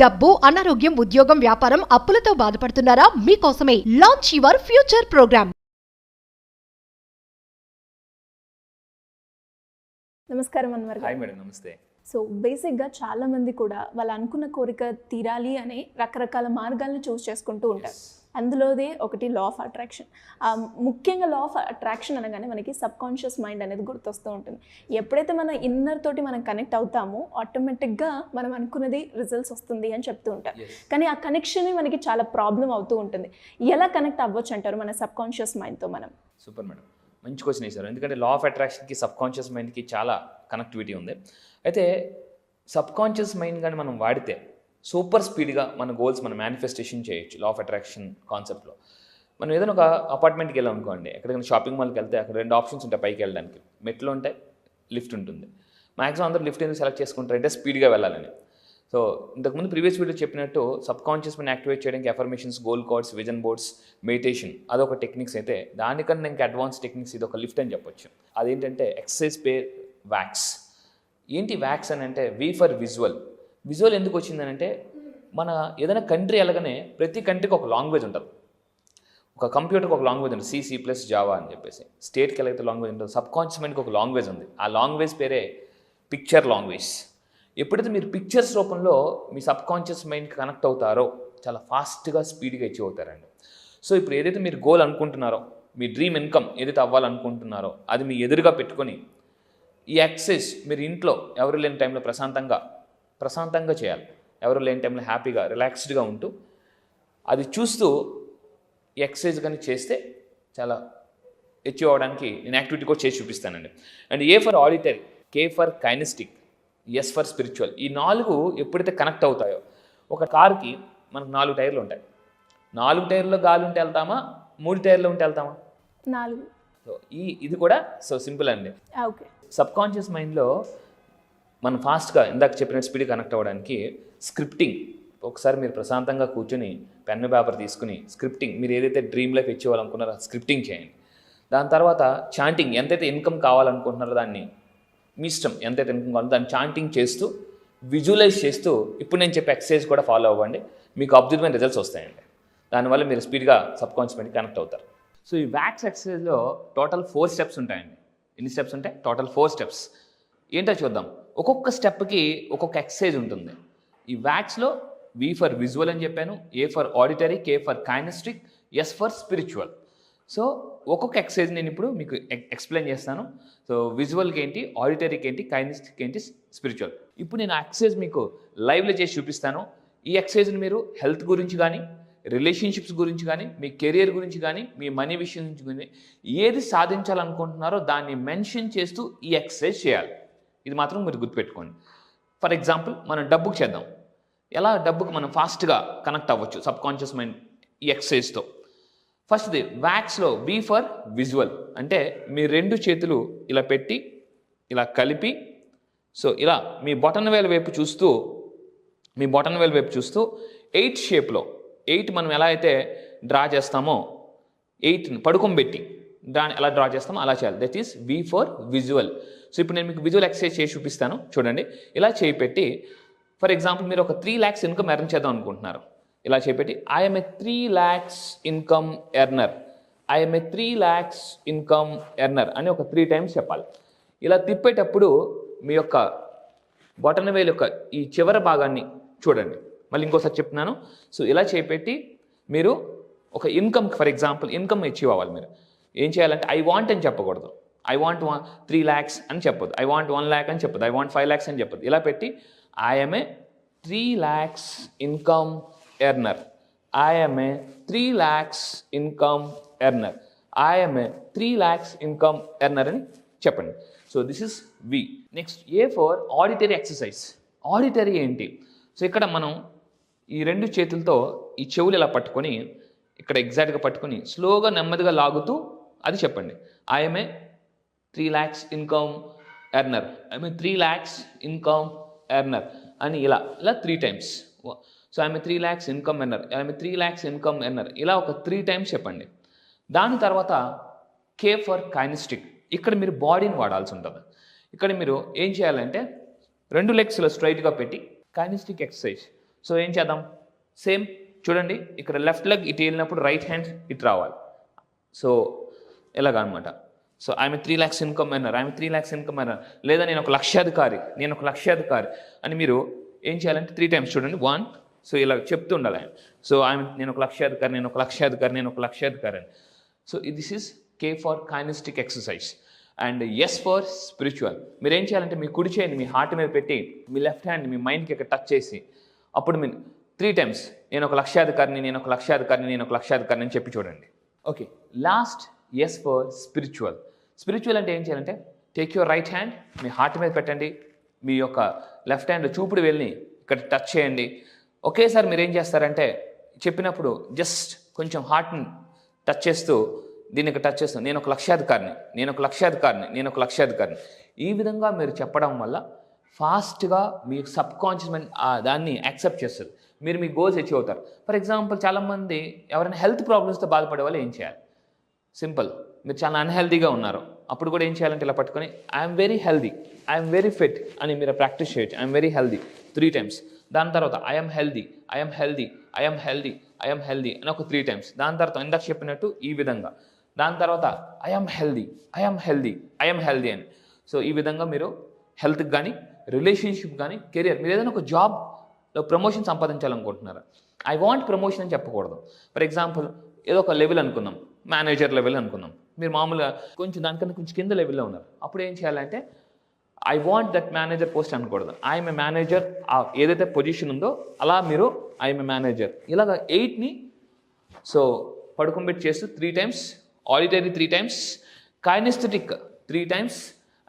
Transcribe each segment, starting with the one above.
డబ్బు, అనారోగ్యం, ఉద్యోగం, వ్యాపారం, అప్పులతో బాధపడుతున్నారా? మీకోసమే లాంచ్ యువర్ ఫ్యూచర్ ప్రోగ్రామ్. నమస్కారం అన్వర్ గారు. హాయ్ మేడం, నమస్తే. సో బేసిక్గా చాలామంది కూడా వాళ్ళు అనుకున్న కోరిక తీరాలి అనే రకరకాల మార్గాలను చూస్ చేసుకుంటూ ఉంటారు. అందులోదే ఒకటి లా ఆఫ్ అట్రాక్షన్. ముఖ్యంగా లా ఆఫ్ అట్రాక్షన్ అనగానే మనకి సబ్ కాన్షియస్ మైండ్ అనేది గుర్తొస్తూ ఉంటుంది. ఎప్పుడైతే మన ఇన్నర్ తోటి మనం కనెక్ట్ అవుతామో ఆటోమేటిక్గా మనం అనుకున్నది రిజల్ట్స్ వస్తుంది అని చెప్తూ ఉంటారు. కానీ ఆ కనెక్షన్ మనకి చాలా ప్రాబ్లం అవుతూ ఉంటుంది. ఎలా కనెక్ట్ అవ్వచ్చు అంటారు మన సబ్ కాన్షియస్ మైండ్తో మనం? సూపర్ మేడం, మంచి క్వశ్చన్ వేశారు. ఎందుకంటే లా ఆఫ్ అట్రాక్షన్కి సబ్ కాన్షియస్ మైండ్కి చాలా కనెక్టివిటీ ఉంది. అయితే సబ్ కాన్షియస్ మైండ్ కానీ మనం వాడితే సూపర్ స్పీడ్గా మన గోల్స్ మనం మేనిఫెస్టేషన్ చేయొచ్చు. లా ఆఫ్ అట్రాక్షన్ కాన్సెప్ట్లో మనం ఏదైనా ఒక అపార్ట్మెంట్కి వెళ్ళాం అనుకోండి, ఎక్కడికైనా షాపింగ్ మాల్కి వెళ్తే అక్కడ 2 ఆప్షన్స్ ఉంటాయి పైకి వెళ్ళడానికి. మెట్లు ఉంటాయి, లిఫ్ట్ ఉంటుంది. మ్యాక్సిమం అందరూ లిఫ్ట్ ఎందుకు సెలెక్ట్ చేసుకుంటారంటే స్పీడ్గా వెళ్ళాలని. సో ఇంతకుముందు ప్రీవియస్ వీడియో చెప్పినట్టు సబ్ కాన్షియస్ మైండ్ యాక్టివేట్ చేయడానికి affirmations, goal cards, vision boards, meditation అదొక టెక్నిక్స్ అయితే, దానికన్నా ఇంకా అడ్వాన్స్ టెక్నిక్స్ ఇది ఒక లిఫ్ట్ అని చెప్పొచ్చు. అదేంటంటే ఎక్సర్సైజ్ పేర్ వ్యాక్స్. ఏంటి వ్యాక్స్ అని అంటే వి ఫర్ విజువల్. విజువల్ ఎందుకు వచ్చిందని అంటే, మన ఏదైనా కంట్రీ వెళ్ళగానే ప్రతి కంట్రీకి ఒక లాంగ్వేజ్ ఉంటుంది. ఒక కంప్యూటర్కి ఒక లాంగ్వేజ్ ఉంటుంది, C++, జావా అని చెప్పేసి. స్టేట్కి ఎలా అయితే లాంగ్వేజ్ ఉంటుంది, సబ్ కాన్షియస్ మైండ్కి ఒక లాంగ్వేజ్ ఉంది. ఆ లాంగ్వేజ్ పేరే పిక్చర్ లాంగ్వేజ్. ఎప్పుడైతే మీరు పిక్చర్స్ రూపంలో మీ సబ్ కాన్షియస్ మైండ్కి కనెక్ట్ అవుతారో చాలా ఫాస్ట్గా, స్పీడ్గా అచీవ్ అవుతారండి. సో ఇప్పుడు ఏదైతే మీరు గోల్ అనుకుంటున్నారో, మీ డ్రీమ్ ఇన్కమ్ ఏదైతే అవ్వాలనుకుంటున్నారో అది మీ ఎదురుగా పెట్టుకొని ఈ ఎక్సర్సైజ్ మీరు ఇంట్లో ఎవరు లేని టైంలో ప్రశాంతంగా చేయాలి. ఎవరు లేని టైంలో హ్యాపీగా, రిలాక్స్డ్గా ఉంటూ అది చూస్తూ ఈ ఎక్సర్సైజ్ కానీ చేస్తే చాలా అచీవ్ అవ్వడానికి నేను యాక్టివిటీ కూడా చేసి చూపిస్తానండి. And A for auditory, K for kinaesthetic, S for spiritual. ఈ 4 ఎప్పుడైతే కనెక్ట్ అవుతాయో, ఒక కార్కి మనకు 4 టైర్లు ఉంటాయి. 4 టైర్లో గాలి ఉంటే వెళ్తామా, 3 టైర్లో ఉంటే వెళ్తామా? 4. సో ఇది కూడా సో సింపుల్ అండి. ఓకే. సబ్ కాన్షియస్ మైండ్లో మనం ఫాస్ట్గా ఇందాక చెప్పిన స్పీడ్ కనెక్ట్ అవ్వడానికి స్క్రిప్టింగ్. ఒకసారి మీరు ప్రశాంతంగా కూర్చొని పెన్ను పేపర్ తీసుకుని స్క్రిప్టింగ్, మీరు ఏదైతే డ్రీమ్ లైఫ్ ఇచ్చేవాలనుకున్నారో స్క్రిప్టింగ్ చేయండి. దాని తర్వాత చాంటింగ్, ఎంతైతే ఇన్కమ్ కావాలనుకుంటున్నారో దాన్ని మీ ఇష్టం, ఎంతైతే ఇన్కమ్ కావాలో దాన్ని చాంటింగ్ చేస్తూ, విజువలైజ్ చేస్తూ ఇప్పుడు నేను చెప్పే ఎక్సర్సైజ్ కూడా ఫాలో అవ్వండి. మీకు అద్భుతమైన రిజల్ట్స్ వస్తాయండి. దానివల్ల మీరు స్పీడ్గా సబ్ కాన్షియస్ మైండ్కి కనెక్ట్ అవుతారు. సో ఈ వ్యాక్స్ ఎక్సర్సైజ్లో టోటల్ 4 స్టెప్స్ ఉంటాయండి. ఎన్ని స్టెప్స్ ఉంటాయి? Total 4 steps. ఏంటో చూద్దాం. ఒక్కొక్క స్టెప్కి ఒక్కొక్క ఎక్సర్సైజ్ ఉంటుంది. ఈ వ్యాక్స్లో V ఫర్ విజువల్ అని చెప్పాను, A for auditory, K for kinaesthetic, S for spiritual. So ఒక్కొక్క ఎక్సర్సైజ్ నేను ఇప్పుడు మీకు ఎక్స్ప్లెయిన్ చేస్తాను. సో విజువల్కి ఏంటి, ఆడిటరీకి ఏంటి, కైనెస్టిక్ ఏంటి, స్పిరిచువల్. ఇప్పుడు నేను ఆ ఎక్సర్సైజ్ మీకు లైవ్లో చేసి చూపిస్తాను. ఈ ఎక్సర్సైజ్ని మీరు హెల్త్ గురించి కానీ, రిలేషన్షిప్స్ గురించి కానీ, మీ కెరియర్ గురించి కానీ, మీ మనీ విషయం గురించి కానీ, ఏది సాధించాలనుకుంటున్నారో దాన్ని మెన్షన్ చేస్తూ ఈ ఎక్సర్సైజ్ చేయాలి. ఇది మాత్రం మీరు గుర్తుపెట్టుకోండి. ఫర్ ఎగ్జాంపుల్ మనం డబ్బుకి చేద్దాం. ఎలా డబ్బుకి మనం ఫాస్ట్గా కనెక్ట్ అవ్వచ్చు సబ్ కాన్షియస్ మైండ్ ఈ ఎక్సర్సైజ్తో. ఫస్ట్ది వ్యాక్స్లో V ఫర్ విజువల్. అంటే మీ 2 చేతులు ఇలా పెట్టి ఇలా కలిపి, సో ఇలా మీ బొటన్ వేల వైపు చూస్తూ 8 షేప్లో, 8 మనం ఎలా అయితే డ్రా చేస్తామో, 8ని పడుకోబెట్టి దాన్ని ఎలా డ్రా చేస్తామో అలా చేయాలి. That is V for visual. So ఇప్పుడు నేను మీకు విజువల్ ఎక్సర్సైజ్ చేసి చూపిస్తాను. చూడండి. ఇలా చేయి పెట్టి, ఫర్ ఎగ్జాంపుల్ మీరు ఒక 3 lakhs ఇన్కమ్ ఎర్న్ చేద్దాం అనుకుంటున్నారు. ఇలా చేపెట్టి I'm a 3 lakhs income earner, I'm a 3 lakhs income earner అని ఒక 3 times చెప్పాలి. ఇలా తిప్పేటప్పుడు మీ యొక్క బొటన వేలు యొక్క ఈ చివరి భాగాన్ని చూడండి. మళ్ళీ ఇంకోసారి చెప్తున్నాను. సో ఇలా చేపెట్టి మీరు ఒక income, for example income achieve అవ్వాలి. మీరు ఏం చేయాలంటే ఐ వాంట్ అని చెప్పకూడదు. ఐ వాంట్ 3 lakhs అని చెప్పొద్దు. ఐ వాంట్ 1 lakh అని చెప్పొద్దు. ఐ వాంట్ 5 lakhs అని చెప్పొద్దు. ఇలా పెట్టి I'm a 3 lakhs income earner, I'm a 3 lakhs income earner, I'm a 3 lakhs income earner అని చెప్పండి. So this is V. Next A for auditory exercise. Auditory ఏంటి? So ఇక్కడ మనం ఈ 2 చేతులతో ఈ చెవులు ఇలా పట్టుకొని, ఇక్కడ ఎగ్జాక్ట్గా పట్టుకొని స్లోగా నెమ్మదిగా లాగుతూ అది చెప్పండి. I'm a 3 lakhs income earner, I'm a 3 lakhs income earner అని ఇలా 3 times. So I'm a 3 lakhs income earner, I'm a 3 lakhs income earner ఇలా ఒక 3 times చెప్పండి. దాని తర్వాత K ఫర్ కైనెస్టిక్. ఇక్కడ మీరు బాడీని వాడాల్సి ఉంటుంది. ఇక్కడ మీరు ఏం చేయాలంటే 2 legs ఇలా స్ట్రైట్గా పెట్టి కైనెస్టిక్ ఎక్సర్సైజ్. సో ఏం చేద్దాం, సేమ్ చూడండి, ఇక్కడ లెఫ్ట్ లెగ్ ఇటు వెళ్ళినప్పుడు రైట్ హ్యాండ్ ఇటు రావాలి. సో ఎలాగనమాట. So I'm 3 lakhs income earner, I'm 3 lakhs income earner, లేదా నేను ఒక లక్షాధికారి అని మీరు ఏం చేయాలంటే 3 times చూడండి. 1, సో ఇలా చెప్తూ ఉండాలి ఆయన. సో నేను ఒక లక్షాధికారి అని. So this is K for kinaesthetic exercise and S for spiritual. మీరు ఏం చేయాలంటే మీ కుడి చేయండి మీ హార్ట్ మీద పెట్టి మీ లెఫ్ట్ హ్యాండ్ మీ మైండ్కి ఇక్కడ టచ్ చేసి అప్పుడు మీరు 3 times నేను ఒక లక్షాధికారిని అని చెప్పి చూడండి. Okay, last S for spiritual. Spiritual అంటే ఏం చేయాలంటే take your right hand me heart మీద పెట్టండి, మీ యొక్క లెఫ్ట్ హ్యాండ్ చూపుడు వెళ్ళి ఇక్కడ టచ్ చేయండి. ఒకేసారి మీరు ఏం చేస్తారంటే చెప్పినప్పుడు జస్ట్ కొంచెం హార్ట్ని టచ్ చేస్తూ దీన్ని ఇక్కడ టచ్ చేస్తూ నేను ఒక లక్షాధికారిని. ఈ విధంగా మీరు చెప్పడం వల్ల ఫాస్ట్గా మీ సబ్ కాన్షియస్ మైండ్ దాన్ని యాక్సెప్ట్ చేస్తుంది. మీరు మీ గోల్స్ అచీవ్ అవుతారు. ఫర్ ఎగ్జాంపుల్ చాలామంది ఎవరైనా హెల్త్ ప్రాబ్లమ్స్తో బాధపడే వాళ్ళు ఏం చేయాలి, సింపుల్, మీరు చాలా అన్హెల్దీగా ఉన్నారు అప్పుడు కూడా ఏం చేయాలంటే ఇలా పట్టుకొని I'm very healthy, I'm very fit అని మీరు ప్రాక్టీస్ చేయొచ్చు. I'm very healthy 3 times. దాని తర్వాత ఐఎమ్ హెల్దీ అని ఒక 3 times. దాని తర్వాత ఇందాక చెప్పినట్టు ఈ విధంగా. దాని తర్వాత ఐఎమ్ హెల్దీ అని. సో ఈ విధంగా మీరు హెల్త్కి కానీ రిలేషన్షిప్ కానీ కెరియర్, మీరు ఏదైనా ఒక జాబ్లో ప్రమోషన్ సంపాదించాలనుకుంటున్నారు, ఐ వాంట్ ప్రమోషన్ అని చెప్పకూడదు. ఫర్ ఎగ్జాంపుల్ ఏదో ఒక లెవెల్ అనుకుందాం, మేనేజర్ లెవెల్ అనుకుందాం, మీరు మామూలుగా కొంచెం దానికన్నా కొంచెం కింద లెవెల్లో ఉన్నారు, అప్పుడు ఏం చేయాలంటే I want that manager post అనకూడదు, ఐఎమ్ ఏ మేనేజర్. ఏదైతే పొజిషన్ ఉందో అలా మీరు ఐఎమ్ ఏ మేనేజర్ ఇలాగ 8ని సో పడుకోబెట్టి చేస్తూ 3 times, auditory 3 times, kinesthetic 3 times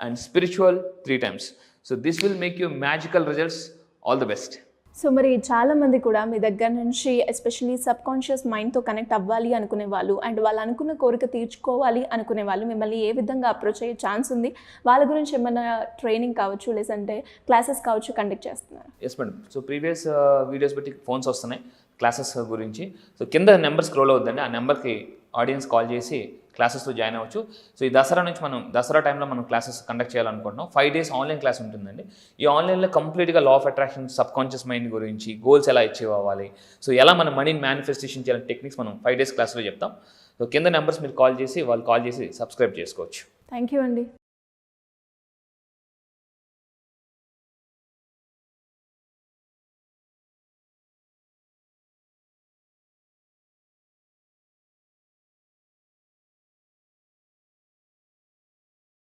and spiritual 3 times. So this will make you magical results. All the best. So మరి చాలామంది కూడా మీ దగ్గర నుంచి ఎస్పెషల్లీ సబ్ కాన్షియస్ మైండ్తో కనెక్ట్ అవ్వాలి అనుకునే వాళ్ళు అండ్ వాళ్ళు అనుకున్న కోరిక తీర్చుకోవాలి అనుకునే వాళ్ళు మిమ్మల్ని ఏ విధంగా అప్రోచ్ అయ్యే ఛాన్స్ ఉంది, వాళ్ళ గురించి ఏమైనా ట్రైనింగ్ కావచ్చు లేదంటే క్లాసెస్ కావచ్చు కండక్ట్ చేస్తున్నారు? Yes madam. So previous videos బట్టి ఫోన్స్ వస్తున్నాయి క్లాసెస్ గురించి. సో కింద నెంబర్ స్క్రోల్ అవుతుందండి, ఆ నెంబర్కి ఆడియన్స్ కాల్ చేసి క్లాసెస్లో జాయిన్ అవ్వచ్చు. సో ఈ దసరా టైంలో మనం క్లాసెస్ కండక్ట్ చేయాలనుకుంటున్నాం. 5 days ఆన్లైన్ క్లాస్ ఉంటుందండి. ఈ ఆన్లైన్లో కంప్లీట్గా law of attraction, sub conscious mind గురించి, గోల్స్ ఎలా అచీవ్ అవ్వాలి, సో ఎలా మన మనీని మేనిఫెస్టేషన్ చేయాలని టెక్నిక్స్ మనం 5 days క్లాస్లో చెప్తాం. సో కింద నెంబర్స్ మీరు కాల్ చేసి సబ్స్క్రైబ్ చేసుకోవచ్చు. థ్యాంక్ యూ అండి.